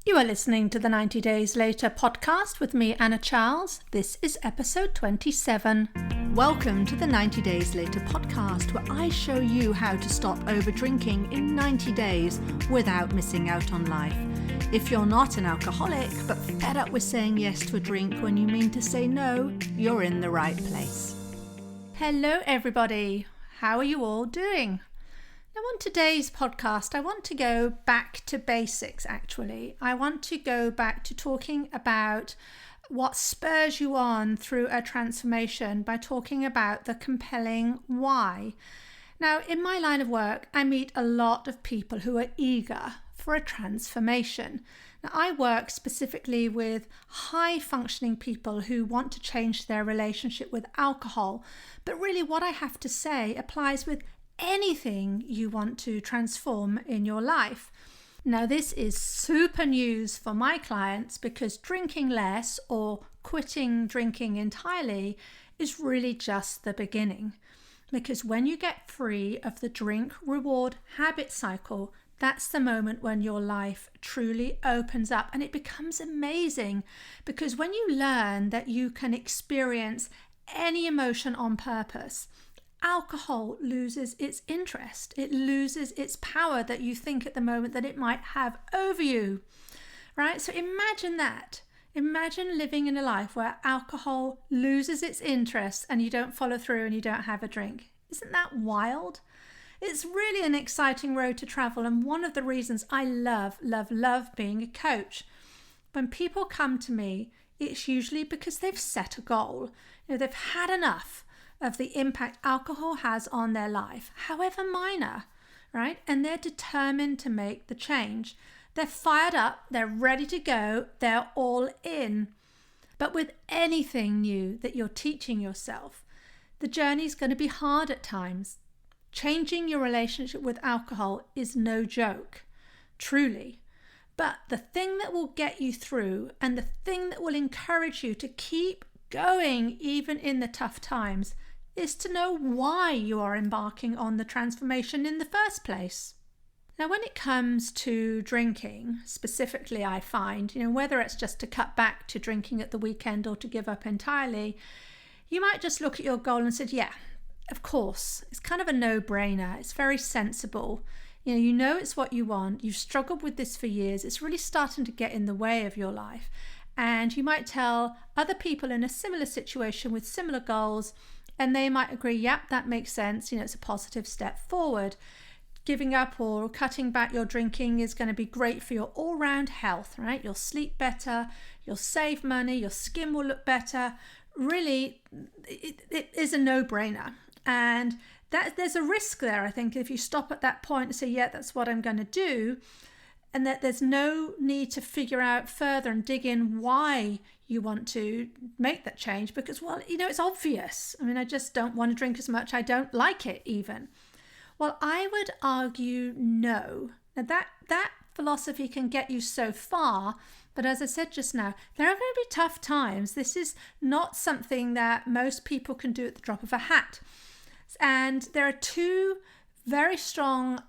You are listening to the 90 Days Later podcast with me, Anna Charles. This is episode 27. Welcome to the 90 Days Later podcast, where I show you how to stop over drinking in 90 days without missing out on life. If you're not an alcoholic, but fed up with saying yes to a drink when you mean to say no, you're in the right place. Hello, everybody. How are you all doing? Now, on today's podcast, I want to go back to basics, actually. I want to go back to talking about what spurs you on through a transformation by talking about the compelling why. Now, in my line of work, I meet a lot of people who are eager for a transformation. Now, I work specifically with high-functioning people who want to change their relationship with alcohol, but really what I have to say applies with anything you want to transform in your life. Now, this is super news for my clients because drinking less or quitting drinking entirely is really just the beginning. Because when you get free of the drink reward habit cycle, that's the moment when your life truly opens up and it becomes amazing. Because when you learn that you can experience any emotion on purpose, alcohol loses its interest. It loses its power that you think at the moment that it might have over you, right? So imagine that. Imagine living in a life where alcohol loses its interest and you don't follow through and you don't have a drink. Isn't that wild? It's really an exciting road to travel, and one of the reasons I love being a coach. When people come to me, it's usually because they've set a goal. They've had enough of the impact alcohol has on their life, however minor, right? And they're determined to make the change. They're fired up, they're ready to go, they're all in. But with anything new that you're teaching yourself, the journey's going to be hard at times. Changing your relationship with alcohol is no joke, truly. But the thing that will get you through and the thing that will encourage you to keep going even in the tough times is to know why you are embarking on the transformation in the first place. Now, when it comes to drinking, specifically, I find, whether it's just to cut back to drinking at the weekend or to give up entirely, you might just look at your goal and say, yeah, of course, it's kind of a no-brainer. It's very sensible. You know it's what you want. You've struggled with this for years. It's really starting to get in the way of your life. And you might tell other people in a similar situation with similar goals, and they might agree, yep, that makes sense. It's a positive step forward. Giving up or cutting back your drinking is going to be great for your all-round health, right? You'll sleep better, you'll save money, your skin will look better. Really, it is a no-brainer. And there's a risk there, I think, if you stop at that point and say, yeah, that's what I'm going to do, and that there's no need to figure out further and dig in why you want to make that change because, well, it's obvious. I just don't want to drink as much. I don't like it even. Well, I would argue no. Now, that philosophy can get you so far, but as I said just now, there are going to be tough times. This is not something that most people can do at the drop of a hat. And there are two very strong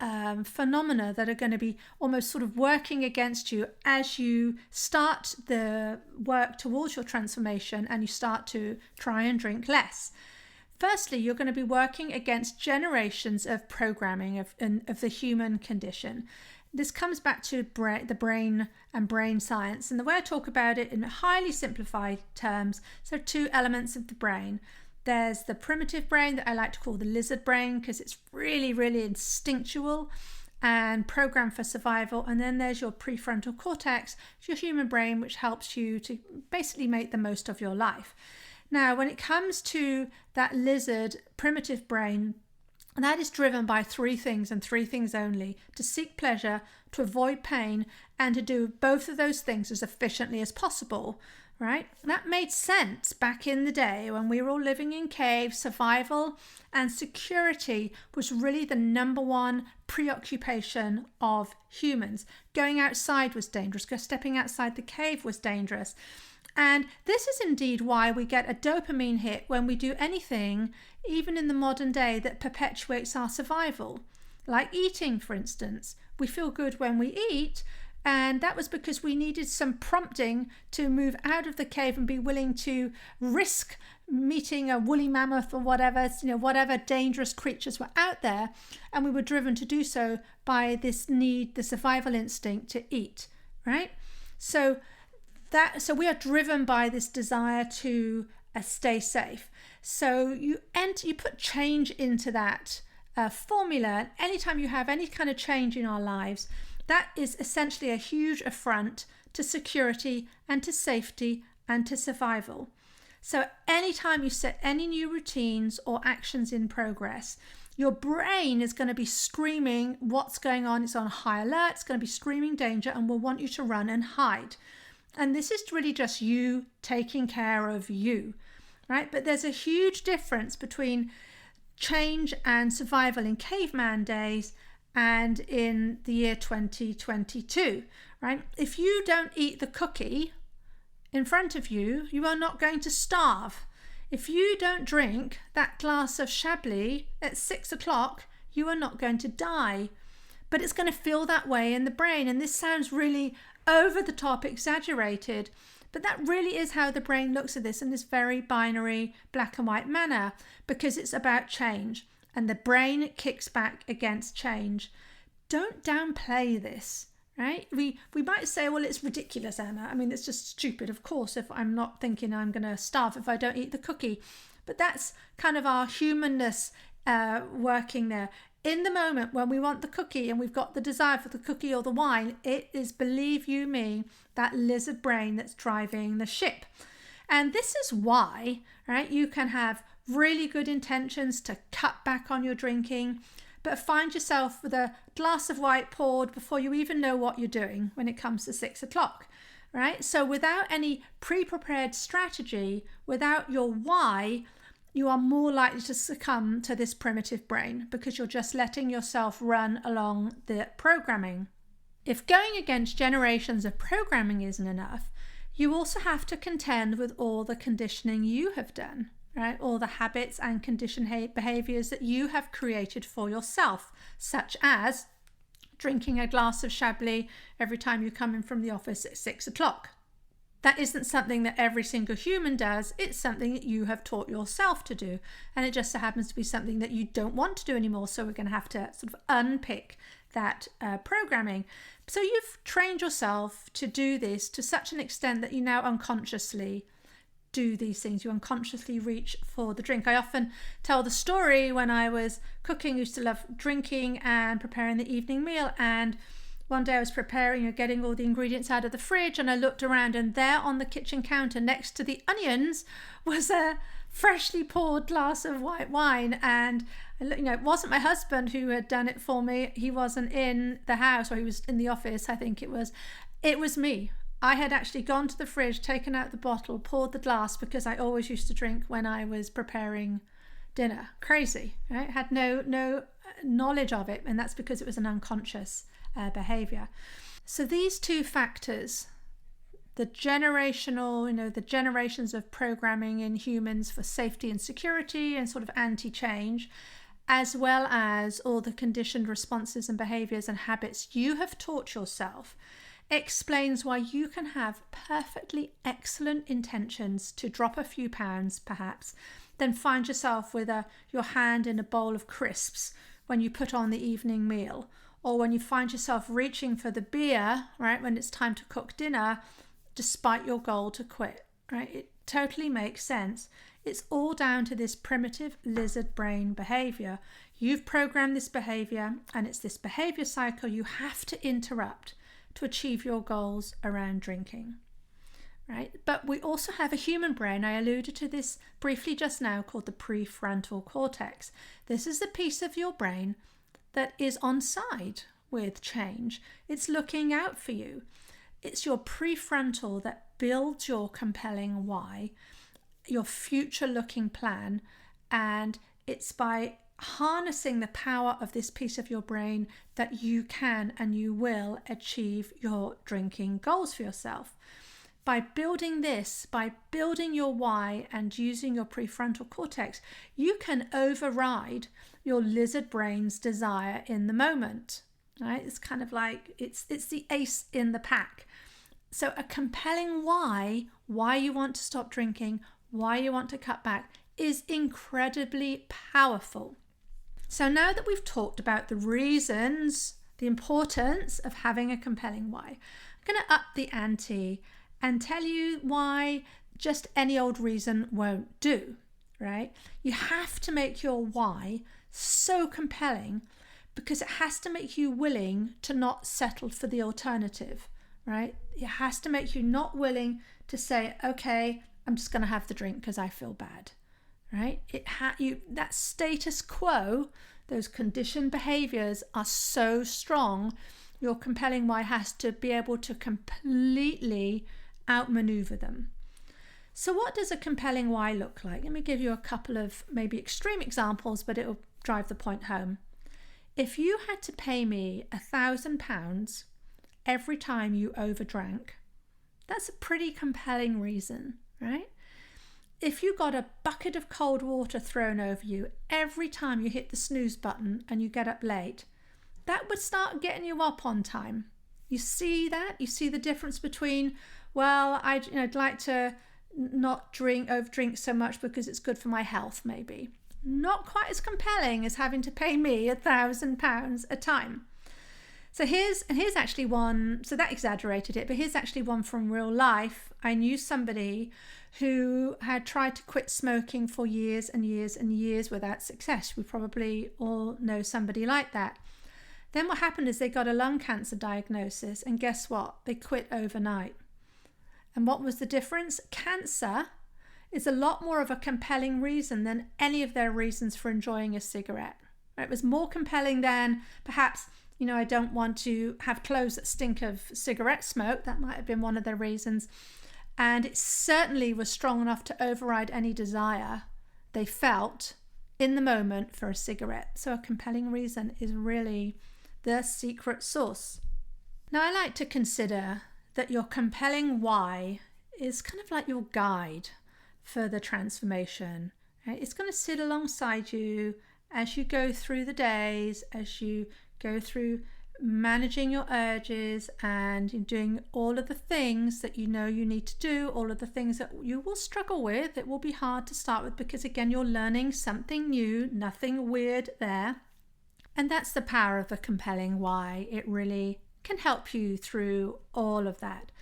phenomena that are going to be almost sort of working against you as you start the work towards your transformation and you start to try and drink less. Firstly, you're going to be working against generations of programming of the human condition. This comes back to the brain and brain science. And the way I talk about it in highly simplified terms, so two elements of the brain. There's the primitive brain that I like to call the lizard brain because it's really, really instinctual and programmed for survival. And then there's your prefrontal cortex, your human brain, which helps you to basically make the most of your life. Now, when it comes to that lizard primitive brain, that is driven by three things and three things only: to seek pleasure, to avoid pain, and to do both of those things as efficiently as possible. Right? That made sense back in the day when we were all living in caves. Survival and security was really the number one preoccupation of humans. Going outside was dangerous. Stepping outside the cave was dangerous. And this is indeed why we get a dopamine hit when we do anything, even in the modern day, that perpetuates our survival. Like eating, for instance. We feel good when we eat, And that was because we needed some prompting to move out of the cave and be willing to risk meeting a woolly mammoth or whatever, whatever dangerous creatures were out there. And we were driven to do so by this need, the survival instinct to eat, right? So we are driven by this desire to stay safe. So you put change into that formula. Anytime you have any kind of change in our lives, that is essentially a huge affront to security and to safety and to survival. So anytime you set any new routines or actions in progress, your brain is going to be screaming what's going on. It's on high alert. It's going to be screaming danger and will want you to run and hide. And this is really just you taking care of you, right? But there's a huge difference between change and survival in caveman days and in the year 2022, right? If you don't eat the cookie in front of you, you are not going to starve. If you don't drink that glass of Chablis at 6 o'clock, you are not going to die. But it's going to feel that way in the brain. And this sounds really over the top, exaggerated, but that really is how the brain looks at this in this very binary black and white manner, because it's about change and the brain kicks back against change. Don't downplay this, right? We might say, well, it's ridiculous, Anna. I mean, it's just stupid, of course, if I'm not thinking I'm going to starve if I don't eat the cookie. But that's kind of our humanness working there. In the moment when we want the cookie and we've got the desire for the cookie or the wine, it is, believe you me, that lizard brain that's driving the ship. And this is why, right, you can have really good intentions to cut back on your drinking, but find yourself with a glass of white poured before you even know what you're doing when it comes to 6 o'clock, right? So without any pre-prepared strategy, without your why, you are more likely to succumb to this primitive brain because you're just letting yourself run along the programming. If going against generations of programming isn't enough, you also have to contend with all the conditioning you have done, right? All the habits and conditioned behaviors that you have created for yourself, such as drinking a glass of Chablis every time you come in from the office at 6 o'clock. That isn't something that every single human does. It's something that you have taught yourself to do. And it just so happens to be something that you don't want to do anymore. So we're going to have to sort of unpick that programming. So you've trained yourself to do this to such an extent that you now unconsciously do these things. You unconsciously reach for the drink. I often tell the story when I was cooking, used to love drinking and preparing the evening meal. And one day I was preparing and getting all the ingredients out of the fridge, and I looked around, and there on the kitchen counter next to the onions was a freshly poured glass of white wine. And it wasn't my husband who had done it for me. He wasn't in the house, or he was in the office, I think it was. It was me. I had actually gone to the fridge, taken out the bottle, poured the glass, because I always used to drink when I was preparing dinner. Crazy, right? Had no knowledge of it, and that's because it was an unconscious behavior. So these two factors, the generational, the generations of programming in humans for safety and security and sort of anti-change, as well as all the conditioned responses and behaviors and habits you have taught yourself, explains why you can have perfectly excellent intentions to drop a few pounds perhaps, then find yourself with your hand in a bowl of crisps when you put on the evening meal, or when you find yourself reaching for the beer, right, when it's time to cook dinner, despite your goal to quit, right? It totally makes sense. It's all down to this primitive lizard brain behavior. You've programmed this behavior, and it's this behavior cycle you have to interrupt to achieve your goals around drinking, right? But we also have a human brain. I alluded to this briefly just now, called the prefrontal cortex. This is the piece of your brain that is on side with change. It's looking out for you. It's your prefrontal that builds your compelling why, your future looking plan, and it's by harnessing the power of this piece of your brain that you can and you will achieve your drinking goals for yourself. By building this, by building your why and using your prefrontal cortex, you can override your lizard brain's desire in the moment. right? It's kind of like it's the ace in the pack. So a compelling why you want to stop drinking, why you want to cut back is incredibly powerful. So now that we've talked about the reasons, the importance of having a compelling why, I'm going to up the ante and tell you why just any old reason won't do, right? You have to make your why so compelling because it has to make you willing to not settle for the alternative, right? It has to make you not willing to say, okay, I'm just going to have the drink because I feel bad, right? That status quo, those conditioned behaviors are so strong. Your compelling why has to be able to completely outmaneuver them. So what does a compelling why look like? Let me give you a couple of maybe extreme examples, but it'll drive the point home. If you had to pay me £1,000 every time you overdrank, that's a pretty compelling reason, right? If you got a bucket of cold water thrown over you every time you hit the snooze button and you get up late, that would start getting you up on time. You see that? You see the difference between, well, I'd like to not overdrink so much because it's good for my health, maybe. Not quite as compelling as having to pay me £1,000 a time. So here's actually one, so that exaggerated it, but here's actually one from real life. I knew somebody who had tried to quit smoking for years and years and years without success. We probably all know somebody like that. Then what happened is they got a lung cancer diagnosis, and guess what? They quit overnight. And what was the difference? Cancer is a lot more of a compelling reason than any of their reasons for enjoying a cigarette. It was more compelling than perhaps, I don't want to have clothes that stink of cigarette smoke. That might have been one of their reasons. And it certainly was strong enough to override any desire they felt in the moment for a cigarette. So a compelling reason is really the secret sauce. Now, I like to consider that your compelling why is kind of like your guide for the transformation. Right? It's going to sit alongside you as you go through the days, as you go through managing your urges and doing all of the things that you know you need to do, all of the things that you will struggle with. It will be hard to start with because, again, you're learning something new, nothing weird there. And that's the power of the compelling why. It really can help you through all of that.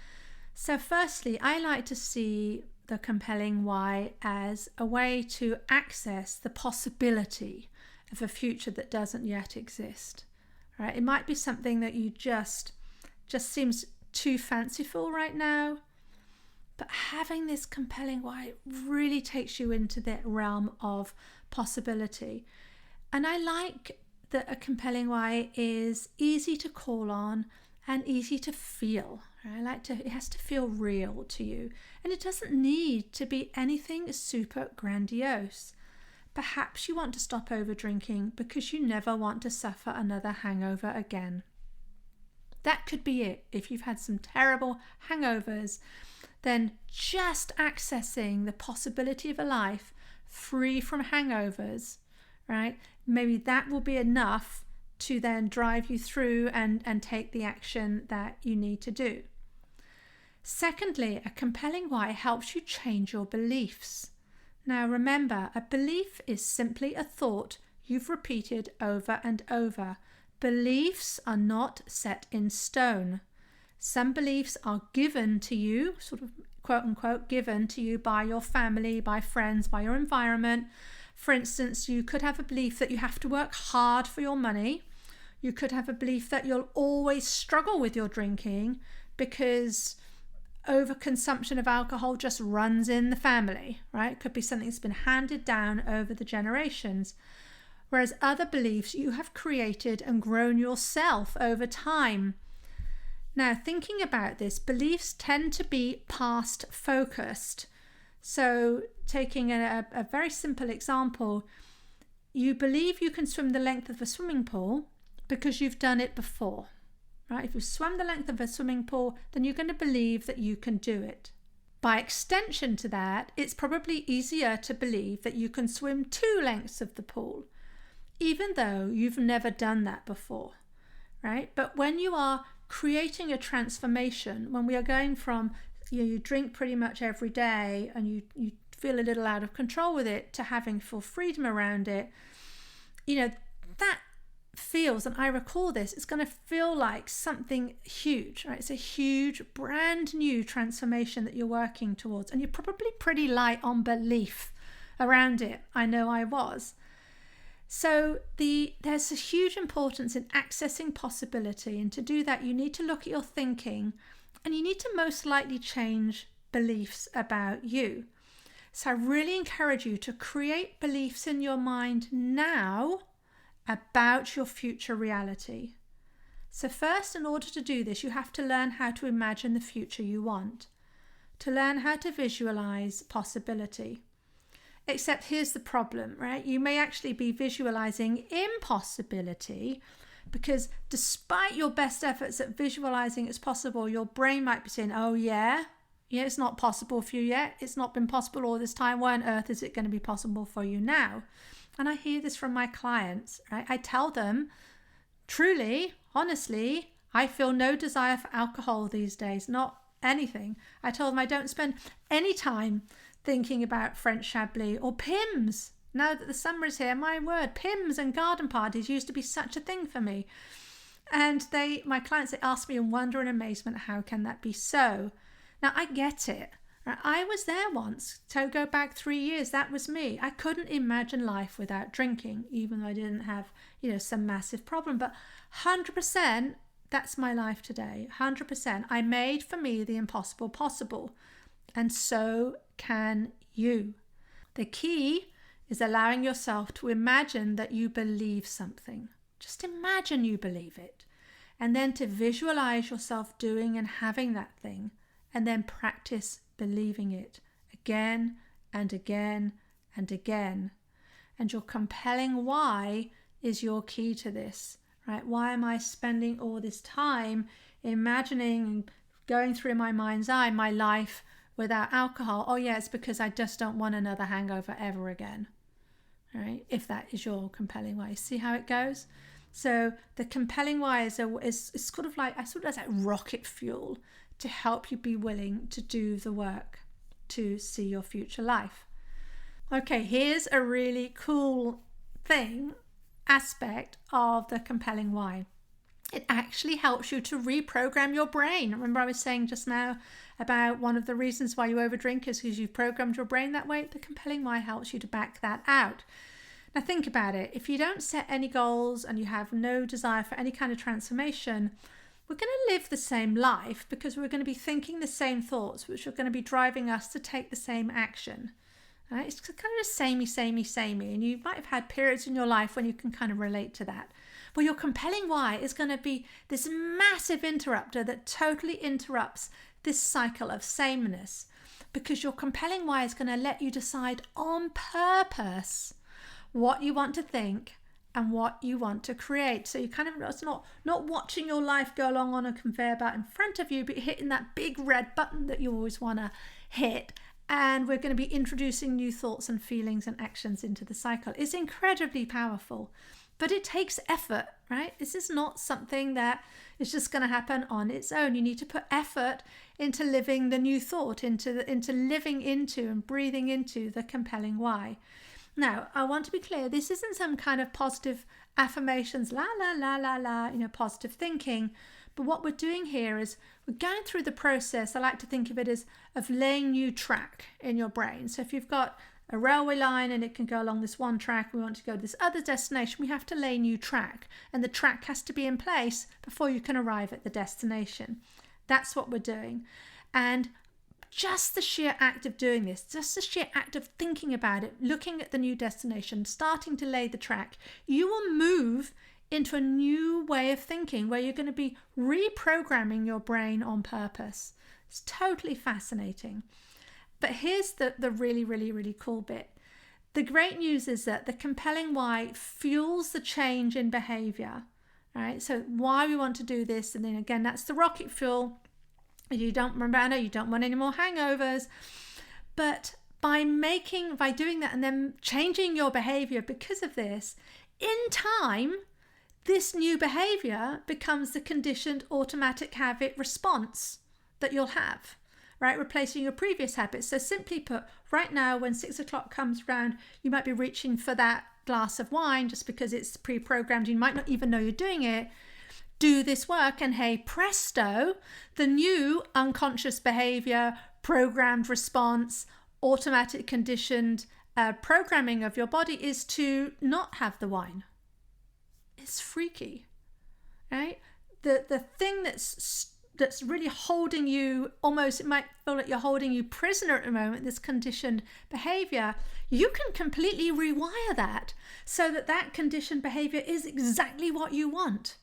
So firstly, I like to see the compelling why as a way to access the possibility of a future that doesn't yet exist. Right? It might be something that you just seems too fanciful right now, but having this compelling why really takes you into that realm of possibility. And I like that a compelling why is easy to call on and easy to feel. Right? It has to feel real to you, and it doesn't need to be anything super grandiose. Perhaps you want to stop over drinking because you never want to suffer another hangover again. That could be it. If you've had some terrible hangovers, then just accessing the possibility of a life free from hangovers, right? Maybe that will be enough to then drive you through and take the action that you need to do. Secondly, a compelling why helps you change your beliefs. Now remember, a belief is simply a thought you've repeated over and over. Beliefs are not set in stone. Some beliefs are given to you, sort of quote unquote, given to you by your family, by friends, by your environment. For instance, you could have a belief that you have to work hard for your money. You could have a belief that you'll always struggle with your drinking because overconsumption of alcohol just runs in the family, right? It could be something that's been handed down over the generations. Whereas other beliefs you have created and grown yourself over time. Now, thinking about this, beliefs tend to be past focused. So taking a very simple example, you believe you can swim the length of a swimming pool because you've done it before. Right? If you swim the length of a swimming pool, then you're going to believe that you can do it. By extension to that, it's probably easier to believe that you can swim 2 lengths of the pool, even though you've never done that before. right? But when you are creating a transformation, when we are going from you drink pretty much every day and you feel a little out of control with it to having full freedom around it, that feels, and I recall this, it's going to feel like something huge, right? It's a huge, brand new transformation that you're working towards, and you're probably pretty light on belief around it. I know I was. So there's a huge importance in accessing possibility, and to do that you need to look at your thinking, and you need to most likely change beliefs about you. So I really encourage you to create beliefs in your mind now about your future reality. So first, in order to do this, you have to learn how to imagine the future you want, to learn how to visualize possibility. Except here's the problem, right? You may actually be visualizing impossibility, because despite your best efforts at visualizing it's possible, your brain might be saying, oh yeah, it's not possible for you yet. It's not been possible all this time. Why on earth is it going to be possible for you now? And I hear this from my clients, right? I tell them, truly, honestly, I feel no desire for alcohol these days, not anything. I tell them I don't spend any time thinking about French Chablis or Pimm's. Now that the summer is here, my word, Pimm's and garden parties used to be such a thing for me. And my clients, they ask me in wonder and amazement, how can that be so? Now, I get it. I was there once. So go back 3 years, that was me. I couldn't imagine life without drinking, even though I didn't have, some massive problem. But 100%, that's my life today. 100%. I made for me the impossible possible. And so can you. The key is allowing yourself to imagine that you believe something. Just imagine you believe it. And then to visualize yourself doing and having that thing. And then practice believing it again and again and again. And your compelling why is your key to this, right? Why am I spending all this time imagining and going through in my mind's eye my life without alcohol? Oh yeah, it's because I just don't want another hangover ever again, right? If that is your compelling why. See how it goes? So the compelling why is sort of like, as like rocket fuel to help you be willing to do the work to see your future life. Okay, here's a really cool aspect of the compelling why. It actually helps you to reprogram your brain. Remember I was saying just now about one of the reasons why you overdrink is because you've programmed your brain that way? The compelling why helps you to back that out. Now think about it. If you don't set any goals and you have no desire for any kind of transformation, we're going to live the same life because we're going to be thinking the same thoughts, which are going to be driving us to take the same action. Right? It's kind of just samey. And you might have had periods in your life when you can kind of relate to that. But your compelling why is going to be this massive interrupter that totally interrupts this cycle of sameness, because your compelling why is going to let you decide on purpose what you want to think and what you want to create. So you kind of, it's not watching your life go along on a conveyor belt in front of you, but hitting that big red button that you always want to hit. And we're going to be introducing new thoughts and feelings and actions into the cycle. It's incredibly powerful, but it takes effort, right? This is not something that is just going to happen on its own. You need to put effort into living the new thought, into living into and breathing into the compelling why. Now, I want to be clear, this isn't some kind of positive affirmations, positive thinking. But what we're doing here is we're going through the process. I like to think of it as of laying new track in your brain. So if you've got a railway line and it can go along this one track, we want to go to this other destination, we have to lay new track. And the track has to be in place before you can arrive at the destination. That's what we're doing. And just the sheer act of doing this, just the sheer act of thinking about it, looking at the new destination, starting to lay the track, you will move into a new way of thinking where you're going to be reprogramming your brain on purpose. It's totally fascinating. But here's the really, really, really cool bit. The great news is that the compelling why fuels the change in behavior. Right? So why we want to do this, and then again, that's the rocket fuel. You don't remember, I know you don't want any more hangovers, but by doing that and then changing your behavior because of this, in time, this new behavior becomes the conditioned automatic habit response that you'll have, right? Replacing your previous habits. So simply put, right now, when 6 o'clock comes around, you might be reaching for that glass of wine just because it's pre-programmed. You might not even know you're doing it. Do this work, and hey, presto, the new unconscious behavior, programmed response, automatic conditioned programming of your body is to not have the wine. It's freaky, right? The thing that's really holding you, almost it might feel like you're holding you prisoner at the moment, this conditioned behavior, you can completely rewire that so that conditioned behavior is exactly what you want.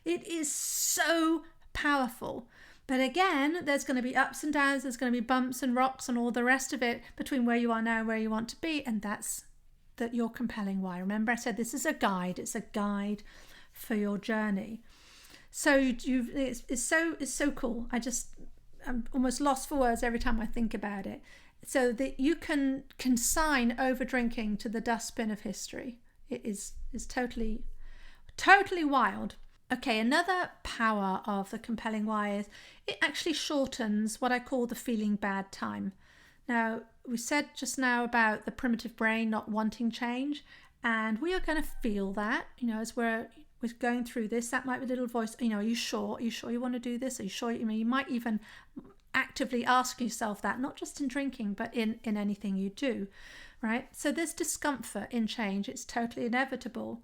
It is so powerful. But again, there's going to be ups and downs, there's going to be bumps and rocks and all the rest of it between where you are now and where you want to be, and that's your compelling why. Remember, I said this is a guide. It's a guide for your journey. So it's so cool. I'm almost lost for words every time I think about it. So that you can consign over drinking to the dustbin of history. It is totally wild. Okay, another power of the compelling why is it actually shortens what I call the feeling bad time. Now, we said just now about the primitive brain not wanting change, and we are going to feel that, as we're going through this. That might be a little voice, are you sure? Are you sure you want to do this? Are you sure? You might even actively ask yourself that, not just in drinking, but in anything you do, right? So there's discomfort in change. It's totally inevitable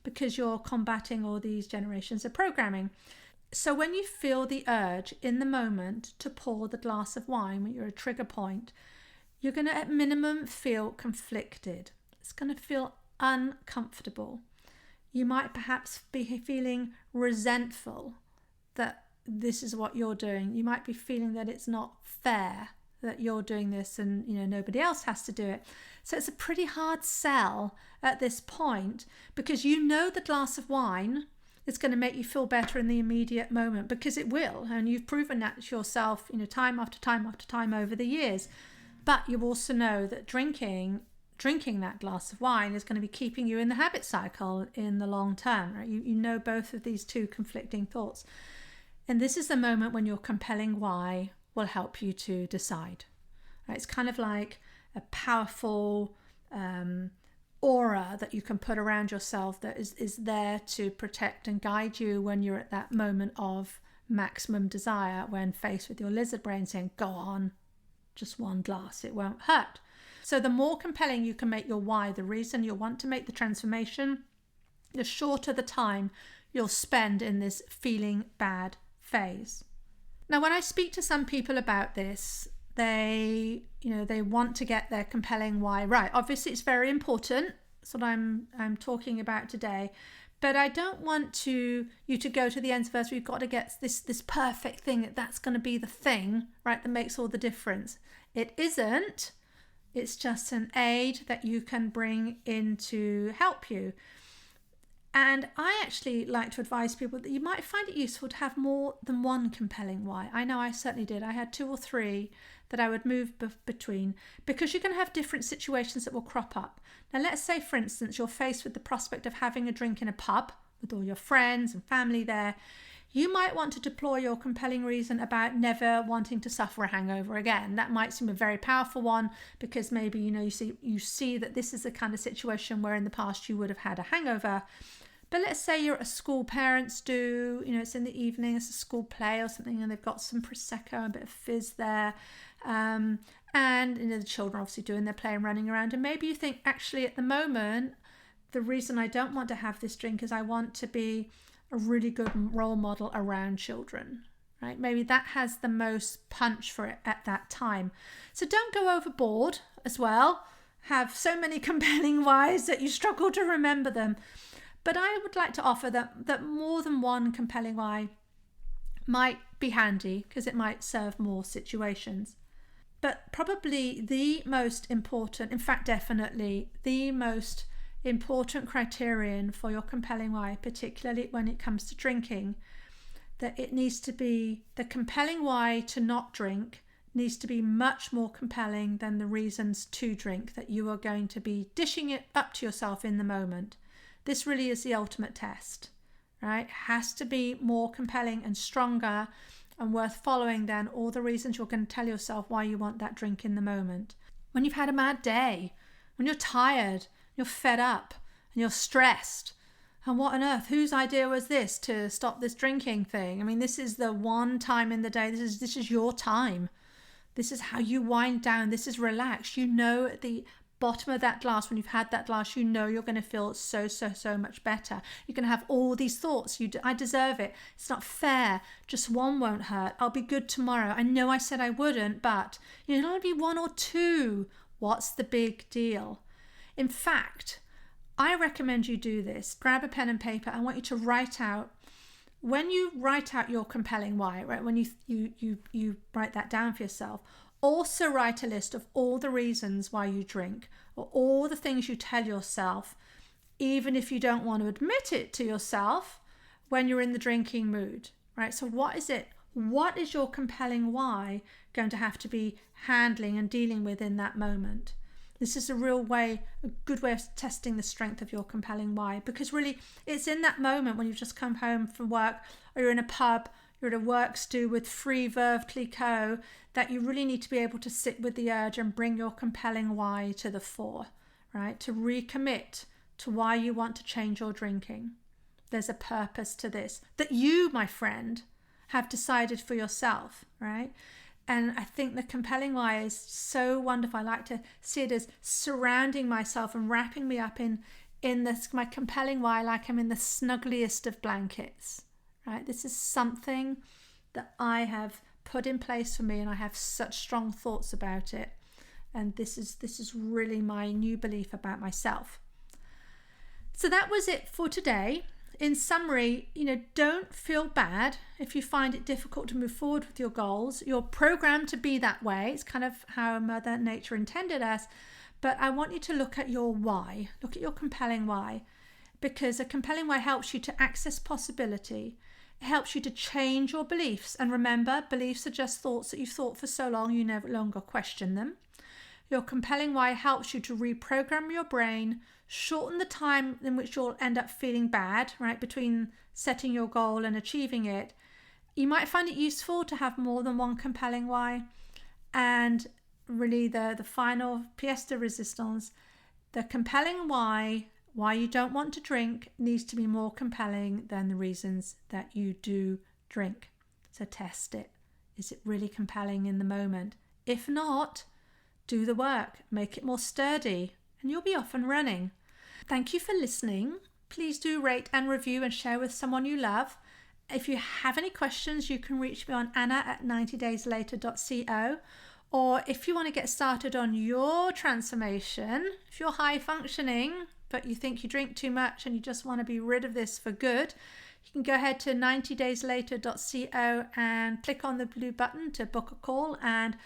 because you're combating all these generations of programming. So when you feel the urge in the moment to pour the glass of wine when you're at a trigger point, you're going to at minimum feel conflicted. It's going to feel uncomfortable. You might perhaps be feeling resentful that this is what you're doing. You might be feeling that it's not fair that you're doing this and nobody else has to do it. So it's a pretty hard sell at this point because the glass of wine is going to make you feel better in the immediate moment, because it will, and you've proven that to yourself time after time after time over the years. But you also know that drinking that glass of wine is going to be keeping you in the habit cycle in the long term, right? You know both of these two conflicting thoughts. And this is the moment when your compelling why will help you to decide. Right? It's kind of like a powerful aura that you can put around yourself that is there to protect and guide you when you're at that moment of maximum desire, when faced with your lizard brain saying, go on, just one glass, it won't hurt. So the more compelling you can make your why, the reason you'll want to make the transformation, the shorter the time you'll spend in this feeling bad phase. Now, when I speak to some people about this, they want to get their compelling why right. Obviously, it's very important. That's what I'm talking about today. But I don't want you to go to the ends of earth. We've got to get this perfect thing that's going to be the thing, right, that makes all the difference. It isn't. It's just an aid that you can bring in to help you. And I actually like to advise people that you might find it useful to have more than one compelling why. I know I certainly did. I had 2 or 3 that I would move between, because you're going to have different situations that will crop up. Now, let's say, for instance, you're faced with the prospect of having a drink in a pub with all your friends and family there. You might want to deploy your compelling reason about never wanting to suffer a hangover again. That might seem a very powerful one because maybe you see that this is the kind of situation where in the past you would have had a hangover. But let's say you're at a school, parents do, it's in the evening, it's a school play or something, and they've got some Prosecco, a bit of fizz there. And the children are obviously doing their play and running around. And maybe you think, actually, at the moment, the reason I don't want to have this drink is I want to be a really good role model around children, right? Maybe that has the most punch for it at that time. So don't go overboard as well. Have so many compelling whys that you struggle to remember them. But I would like to offer that more than one compelling why might be handy because it might serve more situations. But probably the most important, in fact, definitely the most important criterion for your compelling why, particularly when it comes to drinking, that it needs to be the compelling why to not drink needs to be much more compelling than the reasons to drink that you are going to be dishing it up to yourself in the moment. This really is the ultimate test. right? It has to be more compelling and stronger and worth following than all the reasons you're going to tell yourself why you want that drink in the moment. When you've had a bad day, when you're tired, you're fed up and you're stressed, and what on earth, whose idea was this to stop this drinking thing? I mean, this is the one time in the day, this is your time. This is how you wind down. This is relaxed. You know, at the bottom of that glass, when you've had that glass, you know you're going to feel so much better. You're going to have all these thoughts. I deserve it. It's not fair. Just one won't hurt. I'll be good tomorrow. I know I said I wouldn't, but it'll only be one or two. What's the big deal? In fact, I recommend you do this. Grab a pen and paper. I want you to write out, when you write out your compelling why, right? When you write that down for yourself, also write a list of all the reasons why you drink, or all the things you tell yourself, even if you don't want to admit it to yourself when you're in the drinking mood, right? So what is it? What is your compelling why going to have to be handling and dealing with in that moment? This is a good way of testing the strength of your compelling why, because really it's in that moment when you've just come home from work, or you're in a pub, you're at a work stew with free Veuve Clicquot, that you really need to be able to sit with the urge and bring your compelling why to the fore, right? To recommit to why you want to change your drinking. There's a purpose to this that you, my friend, have decided for yourself, right? And I think the compelling why is so wonderful. I like to see it as surrounding myself and wrapping me up in this, my compelling why, like I'm in the snuggliest of blankets, right? This is something that I have put in place for me, and I have such strong thoughts about it. And this is really my new belief about myself. So that was it for today. In summary, don't feel bad if you find it difficult to move forward with your goals. You're programmed to be that way. It's kind of how Mother Nature intended us. But I want you to look at your why. Look at your compelling why. Because a compelling why helps you to access possibility. It helps you to change your beliefs. And remember, beliefs are just thoughts that you've thought for so long you no longer question them. Your compelling why helps you to reprogram your brain, shorten the time in which you'll end up feeling bad, right, between setting your goal and achieving it. You might find it useful to have more than one compelling why. And really the final pièce de résistance, the compelling why you don't want to drink needs to be more compelling than the reasons that you do drink. So test it. Is it really compelling in the moment? If not, do the work, make it more sturdy, and you'll be off and running. Thank you for listening. Please do rate and review and share with someone you love. If you have any questions, you can reach me on anna@90dayslater.co. Or if you want to get started on your transformation, if you're high functioning, but you think you drink too much and you just want to be rid of this for good, you can go ahead to 90dayslater.co and click on the blue button to book a call, and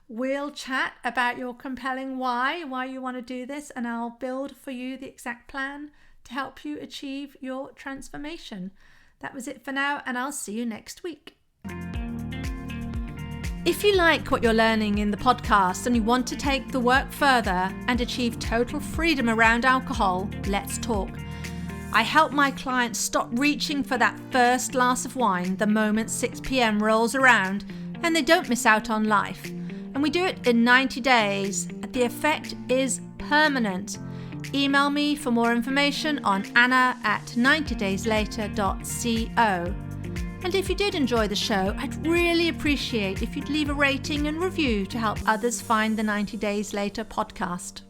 we'll chat about your compelling why you want to do this, and I'll build for you the exact plan to help you achieve your transformation. That was it for now, and I'll see you next week. If you like what you're learning in the podcast and you want to take the work further and achieve total freedom around alcohol, let's talk. I help my clients stop reaching for that first glass of wine the moment 6 p.m. rolls around, and they don't miss out on life. And we do it in 90 days. The effect is permanent. Email me for more information on anna@90dayslater.co. And if you did enjoy the show, I'd really appreciate if you'd leave a rating and review to help others find the 90 Days Later podcast.